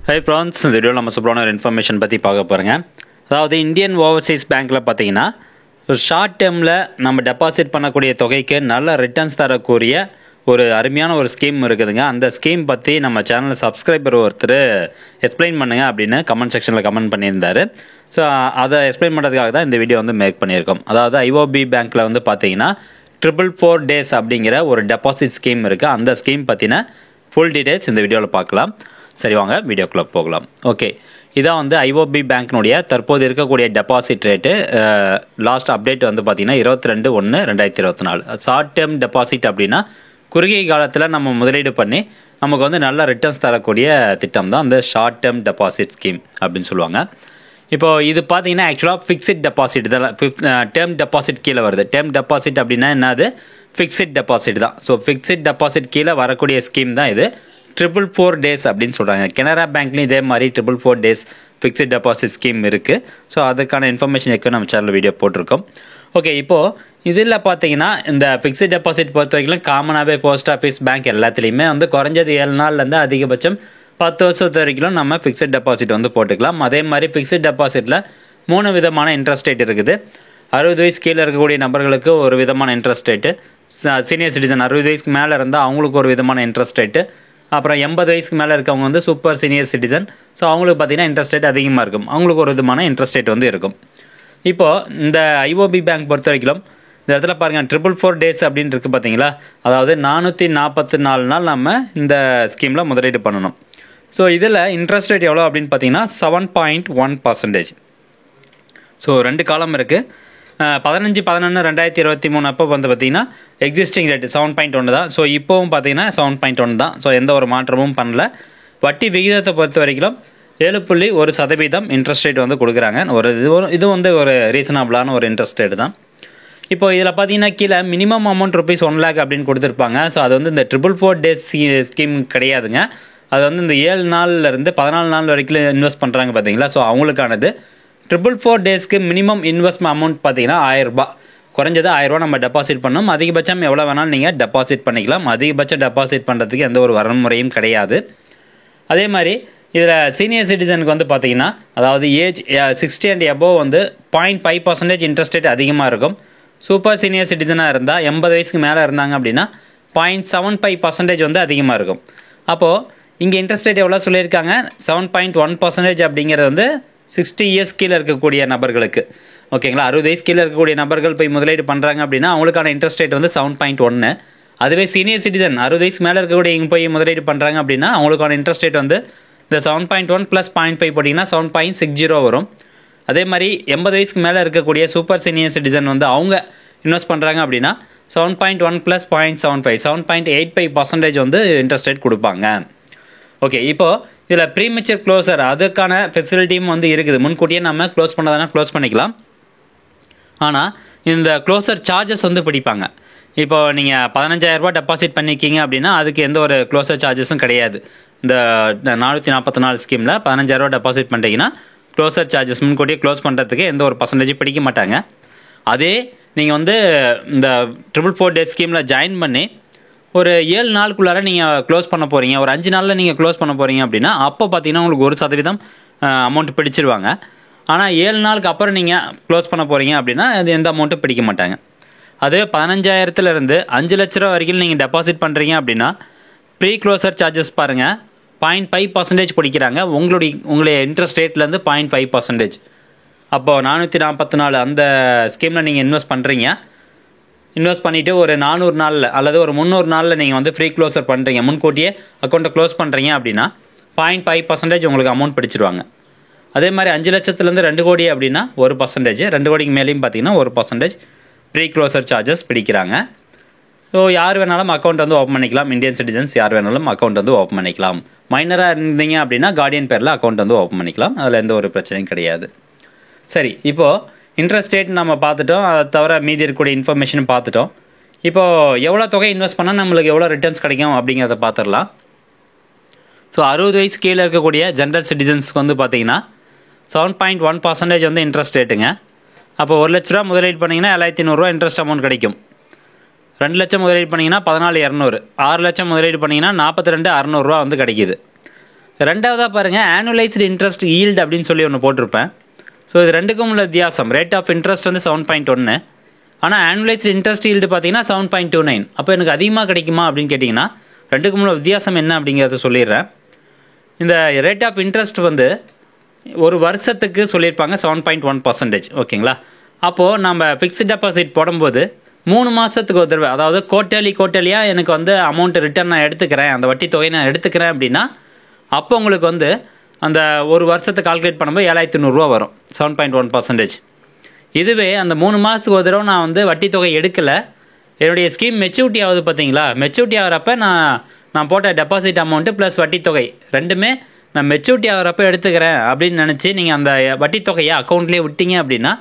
Hi friends, இந்த வீடியோவில் நம்ம சூப்பரான ஒரு இன்ஃபர்மேஷன் பற்றி பார்க்க போகிறோங்க. அதாவது இந்தியன் ஓவர்சீஸ் பேங்க்கில் பார்த்தீங்கன்னா ஒரு ஷார்ட் டேர்மில் நம்ம டெபாசிட் பண்ணக்கூடிய தொகைக்கு நல்ல ரிட்டர்ன்ஸ் தரக்கூடிய ஒரு அருமையான ஒரு ஸ்கீம் இருக்குதுங்க. அந்த ஸ்கீம் பற்றி நம்ம சேனலில் சப்ஸ்கிரைபர் ஒருத்தர் எக்ஸ்பிளைன் பண்ணுங்க அப்படின்னு கமெண்ட் செக்ஷனில் கமெண்ட் பண்ணியிருந்தார். ஸோ அதை எக்ஸ்பிளைன் பண்ணுறதுக்காக தான் இந்த வீடியோ வந்து மேக் பண்ணியிருக்கோம். அதாவது ஐஓபி பேங்க்கில் வந்து பார்த்தீங்கன்னா 444 days அப்படிங்கிற ஒரு டெபாசிட் ஸ்கீம் இருக்குது. அந்த ஸ்கீம் பற்றின ஃபுல் டீட்டெயில்ஸ் இந்த வீடியோவில் பார்க்கலாம். சரி, வாங்க வீடியோக்குள்ளே போகலாம். ஓகே, இதான் வந்து ஐஓபி பேங்க்னுடைய தற்போது இருக்கக்கூடிய டெபாசிட் ரேட்டு. லாஸ்ட் அப்டேட் வந்து பார்த்தீங்கன்னா 22/1/2024. ஷார்ட் டேர்ம் டெபாசிட் அப்படின்னா குறுகிய காலத்தில் நம்ம முதலீடு பண்ணி நமக்கு வந்து நல்ல ரிட்டர்ன்ஸ் தரக்கூடிய திட்டம் தான் அந்த ஷார்ட் டேர்ம் டெபாசிட் ஸ்கீம் அப்படின்னு சொல்லுவாங்க. இப்போது இது பார்த்தீங்கன்னா ஆக்சுவலாக ஃபிக்ஸட் டெபாசிட் இதெல்லாம் டேர்ம் டெபாசிட் கீழே வருது. டேர்ம் டெபாசிட் அப்படின்னா என்னது? ஃபிக்ஸட் டெபாசிட் தான். ஸோ ஃபிக்ஸட் டெபாசிட் கீழே வரக்கூடிய ஸ்கீம் தான் இது. 444 days அப்படின்னு சொல்கிறாங்க. கனரா பேங்க்லேயும் இதே மாதிரி 444 days ஃபிக்ஸட் டெபாசிட் ஸ்கீம் இருக்குது. ஸோ அதுக்கான இன்ஃபர்மேஷன் இருக்குது, நம்ம சேனல் வீடியோ போட்டிருக்கோம். ஓகே, இப்போது இதில் பார்த்தீங்கன்னா இந்த ஃபிக்ஸட் டெபாசிட் பொறுத்த வரைக்கும் காமனாகவே போஸ்ட் ஆஃபீஸ் பேங்க் எல்லாத்துலேயுமே வந்து குறைஞ்சது 7 நாள்லேருந்து அதிகபட்சம் 10 வருஷத்து வரைக்கும் நம்ம ஃபிக்ஸட் டெபாசிட் வந்து போட்டுக்கலாம். அதே மாதிரி ஃபிக்ஸட் டெபாசிட்டில் 3 விதமான இன்ட்ரெஸ்ட் ரேட் இருக்குது. 60 வயசு கீழே இருக்கக்கூடிய நபர்களுக்கு ஒரு விதமான இன்ட்ரெஸ்ட் ரேட்டு, சீனியர் சிட்டிசன் 60 வயசுக்கு மேலே இருந்தால் அவங்களுக்கு ஒரு விதமான இன்ட்ரெஸ்ட் ரேட்டு, அப்புறம் 80 வயசுக்கு மேலே இருக்கவங்க வந்து சூப்பர் சீனியர் சிட்டிசன். ஸோ அவங்களுக்கு பார்த்தீங்கன்னா இன்ட்ரெஸ்ட் ரேட் அதிகமாக இருக்கும். அவங்களுக்கு ஒரு விதமான இன்ட்ரெஸ்ட் ரேட் வந்து இருக்கும். இப்போது இந்த ஐஓபி பேங்க் பொறுத்த வரைக்கும் இந்த இடத்துல பாருங்கள் 444 days அப்படின்னு இருக்குது பார்த்தீங்களா? அதாவது 444 நாள் நம்ம இந்த ஸ்கீமில் முதலீடு பண்ணணும். ஸோ இதில் இன்ட்ரெஸ்ட் ரேட் எவ்வளோ அப்படின்னு பார்த்தீங்கன்னா 7.1%. ஸோ 2 காலம் இருக்குது. 15/11/2023 அப்போ வந்து பார்த்தீங்கன்னா எக்ஸிஸ்டிங் ரேட்டு 7.1 தான். ஸோ இப்போவும் பார்த்தீங்கன்னா 7.1 தான். ஸோ எந்த ஒரு மாற்றமும் பண்ணல. வட்டி விகிதத்தை பொறுத்த வரைக்கும் 7.1% இன்ட்ரெஸ்ட் ரேட் வந்து கொடுக்குறாங்க. இது வந்து ஒரு ரீசனபிளான ஒரு இன்ட்ரெஸ்ட் ரேட் தான். இப்போ இதில் பார்த்தீங்கன்னா கீழே மினிமம் அமௌண்ட் rupees 1 lakh அப்படின்னு கொடுத்துருப்பாங்க. ஸோ அது வந்து இந்த 444 days ஸ்கீம் கிடையாதுங்க. அது வந்து இந்த 7 நாள்லேருந்து 14 நாள் வரைக்கும் இன்வெஸ்ட் பண்ணுறாங்க பார்த்தீங்களா? ஸோ அவங்களுக்கானது 444 daysக்கு மினிமம் இன்வெஸ்ட்மெண்ட் அமௌண்ட் பார்த்தீங்கன்னா 1000 ரூபாய். குறைஞ்சது 1000 ரூபா நம்ம டெபாசிட் பண்ணணும். அதிகபட்சம் எவ்வளோ வேணாலும் நீங்கள் டெபாசிட் பண்ணிக்கலாம். அதிகபட்சம் டெபாசிட் பண்ணுறதுக்கு எந்த ஒரு வரமுறையும் கிடையாது. அதே மாதிரி இதில் சீனியர் சிட்டிசனுக்கு வந்து பார்த்தீங்கன்னா அதாவது ஏஜ் 60 and above வந்து 0.5% இன்ட்ரெஸ்ட் ரேட் அதிகமாக இருக்கும். சூப்பர் சீனியர் சிட்டிசனாக இருந்தால் 80 வயசுக்கு மேலே இருந்தாங்க அப்படின்னா 0.75% வந்து அதிகமாக இருக்கும். அப்போது இங்கே இன்ட்ரெஸ்ட் ரேட் எவ்வளோ சொல்லியிருக்காங்க? 7.1% அப்படிங்கிறது வந்து 60 years கீழே இருக்கக்கூடிய நபர்களுக்கு. ஓகேங்களா? 60 வயசு கீழே இருக்கக்கூடிய நபர்கள் போய் முதலீடு பண்ணுறாங்க அப்படின்னா அவங்களுக்கான இன்ட்ரெஸ்ட் ரேட் வந்து 7.1. அதுவே சீனியர் சிட்டிசன் 60 வயசு மேலே இருக்கக்கூடிய இங்கே போய் முதலீடு பண்ணுறாங்க அப்படின்னா அவங்களுக்கான இன்ட்ரெஸ்ட் ரேட் வந்து இந்த 7.1 + 0.5 போட்டிங்கன்னா 7.60 வரும். அதே மாதிரி 80 வயசுக்கு மேலே இருக்கக்கூடிய சூப்பர் சீனியர் சிட்டிசன் வந்து அவங்க இன்வெஸ்ட் பண்ணுறாங்க அப்படின்னா 7.1 + 0.75 7.85% வந்து இன்ட்ரெஸ்ட் ரேட் கொடுப்பாங்க. ஓகே, இப்போது இதில் ப்ரீமெச்சர் க்ளோசர் அதுக்கான ஃபெசிலிட்டியும் வந்து இருக்குது. முன்கூட்டியே நம்ம க்ளோஸ் பண்ணதானா க்ளோஸ் பண்ணிக்கலாம். ஆனால் இந்த க்ளோசர் சார்ஜஸ் வந்து பிடிப்பாங்க. இப்போது நீங்கள் 15,000 ரூபாய் டெபாசிட் பண்ணியிருக்கீங்க அப்படின்னா அதுக்கு எந்த ஒரு க்ளோசர் சார்ஜஸும் கிடையாது. இந்த 444 ஸ்கீமில் 15,000 ரூபாய் டெபாசிட் பண்ணிட்டீங்கன்னா க்ளோசர் சார்ஜஸ் முன்கூட்டியே க்ளோஸ் பண்ணுறதுக்கு எந்த ஒரு பர்சன்டேஜும் பிடிக்க மாட்டாங்க. அதே நீங்கள் வந்து இந்த 444 days ஸ்கீமில் ஜாயின் பண்ணி ஒரு 7 நாளுக்குள்ளார நீங்கள் க்ளோஸ் பண்ண போகிறீங்க, ஒரு 5 நாளில் நீங்கள் க்ளோஸ் பண்ண போகிறீங்க அப்படின்னா அப்போ பார்த்தீங்கன்னா உங்களுக்கு 1% அமௌண்ட் பிடிச்சிருவாங்க. ஆனால் 7 நாளுக்கு அப்புறம் நீங்கள் க்ளோஸ் பண்ண போகிறீங்க அப்படின்னா அது எந்த அமௌண்ட்டும் பிடிக்க மாட்டாங்க. அதுவே 15,000 5 லட்ச ரூபா வரைக்கும் நீங்கள் டெபாசிட் பண்ணுறீங்க அப்படின்னா ப்ரீ க்ளோசர் சார்ஜஸ் பாருங்கள் 0.5% பிடிக்கிறாங்க. உங்களுடைய இன்ட்ரெஸ்ட் ரேட்லேருந்து 0.5%. அப்போது 444 அந்த ஸ்கீமில் நீங்கள் இன்வெஸ்ட் பண்ணுறீங்க. இன்வெஸ்ட் பண்ணிவிட்டு ஒரு 400 நாளில் அல்லது ஒரு 300 நாளில் நீங்கள் வந்து ஃப்ரீ க்ளோசர் பண்ணுறீங்க, முன்கூட்டியே அக்கௌண்ட்டை க்ளோஸ் பண்ணுறீங்க அப்படின்னா 0.5% உங்களுக்கு அமௌண்ட் பிடிச்சிருவாங்க. அதே மாதிரி 5 லட்சத்துலேருந்து 2 கோடி அப்படின்னா 1%, 2 கோடிக்கு மேலேயும் பார்த்தீங்கன்னா 1% ப்ரீ க்ளோசர் சார்ஜஸ் பிடிக்கிறாங்க. ஸோ யார் வேணாலும் அக்கௌண்ட் வந்து ஓப்பன் பண்ணிக்கலாம். இந்தியன் சிட்டிசன்ஸ் யார் வேணாலும் அக்கௌண்ட் வந்து ஓப்பன் பண்ணிக்கலாம். மைனராக இருந்தீங்க அப்படின்னா கார்டியன் பேரில் அக்கௌண்ட் வந்து ஓப்பன் பண்ணிக்கலாம். அதில் எந்த ஒரு பிரச்சனையும் கிடையாது. சரி, இப்போது இன்ட்ரெஸ்ட் ரேட் நம்ம பார்த்துட்டோம். அதை தவிர மீதி இருக்கக்கூடிய இன்ஃபர்மேஷன் பார்த்துட்டோம். இப்போது எவ்வளோ தொகை இன்வெஸ்ட் பண்ணால் நம்மளுக்கு எவ்வளோ ரிட்டர்ன்ஸ் கிடைக்கும் அப்படிங்கிறத பார்த்துடலாம். ஸோ 60 வயசு கீழே இருக்கக்கூடிய ஜென்ரல் சிட்டிசன்ஸ்க்கு வந்து பார்த்தீங்கன்னா 7.1% வந்து இன்ட்ரெஸ்ட் ரேட்டுங்க. அப்போ 1 லட்ச ரூபா முதலீடு பண்ணிங்கன்னா 7,500 ரூபா இன்ட்ரெஸ்ட் அமௌண்ட் கிடைக்கும். 2 லட்சம் முதலீடு பண்ணிங்கன்னா 14,200, 6 லட்சம் முதலீடு பண்ணிங்கன்னா 42,600 ரூபா வந்து கிடைக்கிது. ரெண்டாவதாக பாருங்கள் ஆனுவலைஸ்டு இன்ட்ரெஸ்ட் ஈல்டு அப்படின்னு சொல்லி ஒன்று போட்டிருப்பேன். ஸோ இது ரெண்டுக்கும் உள்ள வித்தியாசம். ரேட் ஆஃப் இன்ட்ரெஸ்ட் வந்து 7.1, ஆனால் ஆனுவலைஸ்டு இன்ட்ரெஸ்ட் ஈல்டு பார்த்தீங்கன்னா 7.29. அப்போ எனக்கு அதிகமாக கிடைக்குமா அப்படின்னு கேட்டிங்கன்னா ரெண்டுக்கும் உள்ள வித்தியாசம் என்ன அப்படிங்கிறத சொல்லிடுறேன். இந்த ரேட் ஆஃப் இன்ட்ரெஸ்ட் வந்து ஒரு வருஷத்துக்கு சொல்லியிருப்பாங்க 7.1%. ஓகேங்களா? அப்போது நம்ம ஃபிக்ஸ்ட் டெபாசிட் போடும்போது 3 மாதத்துக்கு ஒரு தடவை, அதாவது கோட்டலியாக எனக்கு வந்து அமௌண்ட் ரிட்டர்ன் நான் எடுத்துக்கிறேன், அந்த வட்டி தொகையை நான் எடுத்துக்கிறேன் அப்படின்னா அப்போ உங்களுக்கு வந்து அந்த ஒரு வருஷத்தை கால்குலேட் பண்ணும்போது 7,800 வரும், 7.1%. இதுவே அந்த 3 மாதத்துக்கு ஒரு தடவை நான் வந்து வட்டி தொகை எடுக்கலை, என்னுடைய ஸ்கீம் மெச்சூரிட்டி ஆகுது பார்த்தீங்களா, மெச்சூரிட்டி ஆகிறப்ப நான் போட்ட டெபாசிட் அமௌண்ட்டு ப்ளஸ் வட்டி தொகை ரெண்டுமே நான் மெச்சூரிட்டி ஆகிறப்ப எடுத்துக்கிறேன் அப்படின்னு நினச்சி நீங்கள் அந்த வட்டி தொகையை அக்கௌண்ட்லேயே விட்டீங்க அப்படின்னா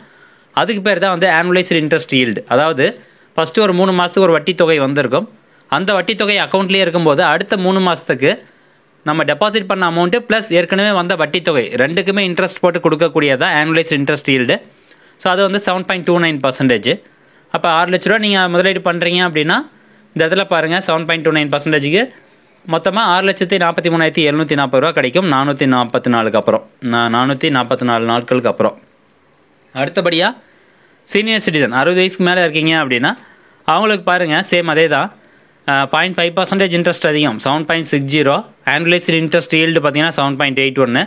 அதுக்கு பேர் தான் வந்து ஆனுவலைஸ்டு இன்ட்ரெஸ்ட் ஈல்டு. அதாவது ஃபஸ்ட்டு ஒரு 3 மாதத்துக்கு ஒரு வட்டி தொகை வந்திருக்கும், அந்த வட்டி தொகை அக்கௌண்ட்லேயே இருக்கும்போது அடுத்த 3 மாதத்துக்கு நம்ம டெபாசிட் பண்ண அமௌண்ட்டு ப்ளஸ் ஏற்கனவே வந்த வட்டி தொகை ரெண்டுக்குமே இன்ட்ரெஸ்ட் போட்டு கொடுக்கக்கூடியதான் ஆனுவலைஸ்டு இன்ட்ரெஸ்ட் ஈல்டு. ஸோ அது வந்து 7.29%. அப்போ 6 லட்ச ரூபா நீங்கள் முதலீடு பண்ணுறீங்க அப்படின்னா இந்த இடத்துல பாருங்கள் 7.29%க்கு மொத்தமாக 6,43,740 ரூபா கிடைக்கும் 444 அப்புறம், 444 நாட்களுக்கு அப்புறம். அடுத்தபடியாக சீனியர் சிட்டிசன் 60 வயசுக்கு மேலே இருக்கீங்க அப்படின்னா அவங்களுக்கு பாருங்கள் சேம் அதே தான், 0.5% இன்ட்ரெஸ்ட் அதிகம் 7.60. ஆனுவலைஸ்டு இன்ட்ரெஸ்ட் ஈல்டு பார்த்தீங்கன்னா 7.81.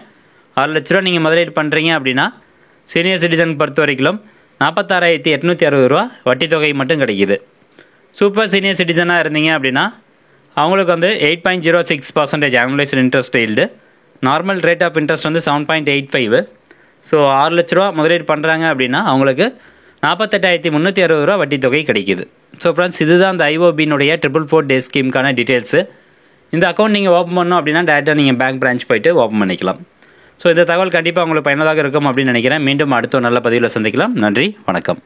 6 லட்ச ரூபா நீங்கள் முதலீடு பண்ணுறீங்க அப்படின்னா சீனியர் சிட்டிசன் பொறுத்த வரைக்கும் 46,860 ரூபா வட்டி தொகை மட்டும் கிடைக்கிது. சூப்பர் சீனியர் சிட்டிசனாக இருந்தீங்க அப்படின்னா அவங்களுக்கு வந்து 8.06% annualised interest yield. Normal rate of interest வந்து 7.85. ஸோ 6 லட்ச ரூபா முதலீடு பண்ணுறாங்க அப்படின்னா அவங்களுக்கு 48,360 ரூபா வட்டி தொகை கிடைக்கிது. ஸோ ஃப்ரெண்ட்ஸ், இதுதான் அந்த ஐஓபியினுடைய 444 டே ஸ்கீமுக்கான டீட்டெயில்ஸு. இந்த அக்கௌண்ட் நீங்கள் ஓப்பன் பண்ணணும் அப்படின்னா டேரெக்டாக நீங்கள் பேங்க் பிரான்ச் போய்ட்டு ஓப்பன் பண்ணிக்கலாம். ஸோ இந்த தகவல் கண்டிப்பாக உங்களுக்கு பயனுள்ளதாக இருக்கும் அப்படின்னு நினைக்கிறேன். மீண்டும் அடுத்த நல்ல பதிவில் சந்திக்கலாம். நன்றி, வணக்கம்.